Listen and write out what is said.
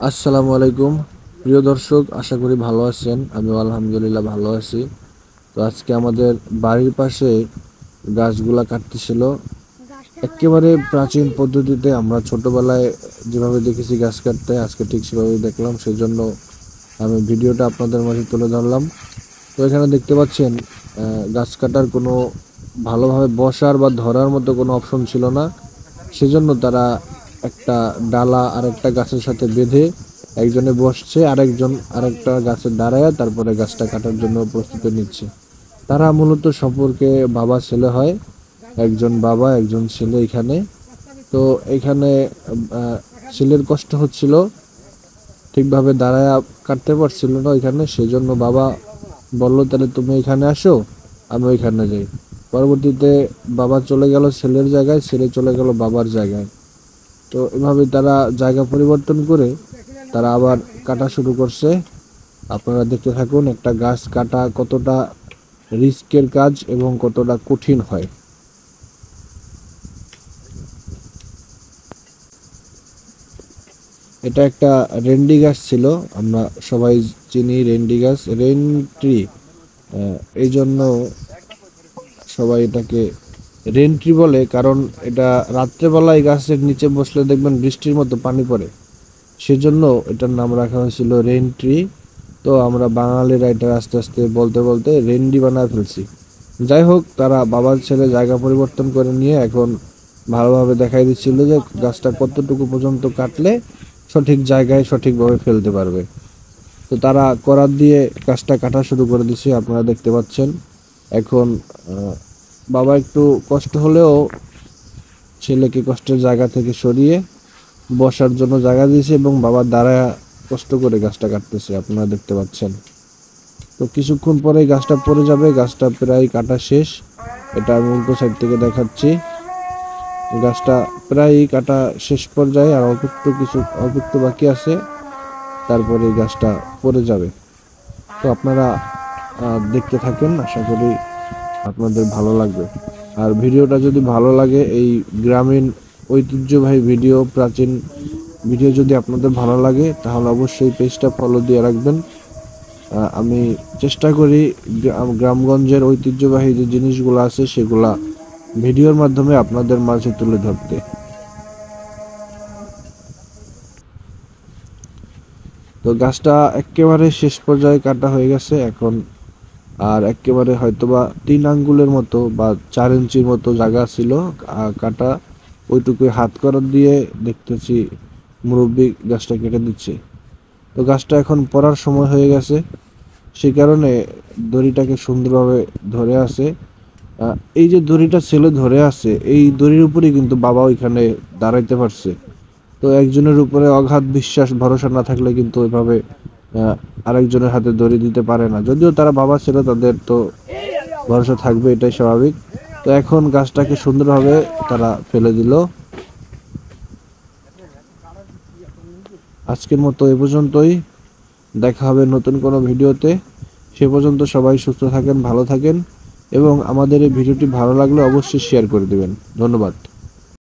আসসালামু আলাইকুম প্রিয় দর্শক, আশা করি ভালো আছেন। আমি আলহামদুলিল্লাহ ভালো আছি। তো আজকে আমাদের বাড়ির পাশে গাছগুলা কাটতেছিল একেবারে প্রাচীন পদ্ধতিতে। আমরা ছোটবেলায় যেভাবে দেখেছি গাছ কাটতে, আজকে ঠিক সেভাবেই দেখলাম, সেই জন্য আমি ভিডিওটা আপনাদের মাঝে তুলে ধরলাম। তো এখানে দেখতে পাচ্ছেন গাছ কাটার কোনো ভালোভাবে বসার বা ধরার মতো কোনো অপশন ছিল না। সেজন্য তারা একটা ডালা আরেকটা গাছের সাথে বেঁধে একজনে বসছে, আরেকজন আরেকটা গাছের দাঁড়ায় তারপরে গাছটা কাটার জন্য প্রস্তুতি নিচ্ছে। তারা মূলত সম্পর্কে বাবা ছেলে হয়, একজন বাবা একজন ছেলে এখানে। তো এখানে ছেলের কষ্ট হচ্ছিল, ঠিকভাবে দাঁড়ায় কাটতে পারছিল না এখানে, সেজন্য বাবা বলল তাহলে তুমি এখানে আসো, আমি ওইখানে যাই। পরবর্তীতে বাবা চলে গেল ছেলের জায়গায়, ছেলে চলে গেল বাবার জায়গায়। তো এভাবে তারা জায়গা পরিবর্তন করে তারা আবার কাটা শুরু করছে। আপনারা দেখতে থাকুন একটা গাছ কাটা কতটা রিস্কের কাজ এবং কতটা কঠিন হয়। এটা একটা রেন্ডি গাছ ছিল, আমরা সবাই চিনি রেন্ডি গাছ, রেন ট্রি। এই জন্য সবাই এটাকে রেন ট্রি বলে, কারণ এটা রাত্রেবেলায় গাছের নিচে বসলে দেখবেন বৃষ্টির মতো পানি পড়ে, সেজন্য এটার নাম রাখা হয়েছিল রেন ট্রি। তো আমরা বাঙালিরা এটা আস্তে আস্তে বলতে বলতে রেন্ডি বানায় ফেলছি। যাই হোক, তারা বাবার ছেলে জায়গা পরিবর্তন করে নিয়ে এখন ভালোভাবে দেখাই দিচ্ছিল যে গাছটা কতটুকু পর্যন্ত কাটলে সঠিক জায়গায় সঠিকভাবে ফেলতে পারবে। তো তারা করাত দিয়ে গাছটা কাটা শুরু করে দিছে, আপনারা দেখতে পাচ্ছেন। এখন বাবা একটু কষ্ট হলেও ছেলেকে কষ্টের জায়গা থেকে সরিয়ে বসার জন্য জায়গা দিয়েছে এবং বাবা দাঁড়ায় কষ্ট করে গাছটা কাটতেছে, আপনারা দেখতে পাচ্ছেন। তো কিছুক্ষণ পরে গাছটা পড়ে যাবে, গাছটা প্রায় কাটা শেষ। এটা আমি উল্টো সাইড থেকে দেখাচ্ছি। গাছটা প্রায় কাটা শেষ পর্যায়ে, আর অল্প একটু বাকি আছে, তারপরে গাছটা পড়ে যাবে। তো আপনারা দেখতে থাকেন, আশা করি আপনাদের ভালো লাগবে। আর ভিডিওটা যদি ভালো লাগে, এই গ্রামীণ ঐতিহ্যবাহী ভিডিও, প্রাচীন ভিডিও যদি আপনাদের ভালো লাগে, তাহলে অবশ্যই পেজটা ফলো দিয়ে রাখবেন। আমি চেষ্টা করি গ্রামগঞ্জের ঐতিহ্যবাহী যে জিনিসগুলো আছে সেগুলা ভিডিওর মাধ্যমে আপনাদের মাঝে তুলে ধরতে। তো গাছটা একেবারে শেষ পর্যায়ে কাটা হয়ে গেছে এখন, আর একেবারে হয়তোবা 3 আঙ্গুলের মতো বা 4 ইঞ্চির মতো জায়গা ছিল কাটা। ওইটুকুই হাত করার দিয়ে দেখতেছি মুরব্বী গাছটা কেটে দিচ্ছে। তো গাছটা এখন পড়ার সময় হয়ে গেছে, সেই কারণে দড়িটাকে সুন্দরভাবে ধরে আছে। এই যে দড়িটা ছেলে ধরে আছে, এই দড়ির উপরেই কিন্তু বাবা ওইখানে দাঁড়াইতে পারছে। তো একজনের উপরে অগাধ বিশ্বাস ভরসা না থাকলে কিন্তু ওইভাবে আরেকজনের হাতে দড়ি দিতে পারে না। যদিও তারা বাবা ছিল, তাদের তো ভরসা থাকবে, এটাই স্বাভাবিক। তো এখন গাছটাকে সুন্দরভাবে তারা ফেলে দিল। আজকের মতো এ পর্যন্তই, দেখা হবে নতুন কোনো ভিডিওতে। সে পর্যন্ত সবাই সুস্থ থাকেন, ভালো থাকেন, এবং আমাদের এই ভিডিওটি ভালো লাগলে অবশ্যই শেয়ার করে দেবেন। ধন্যবাদ।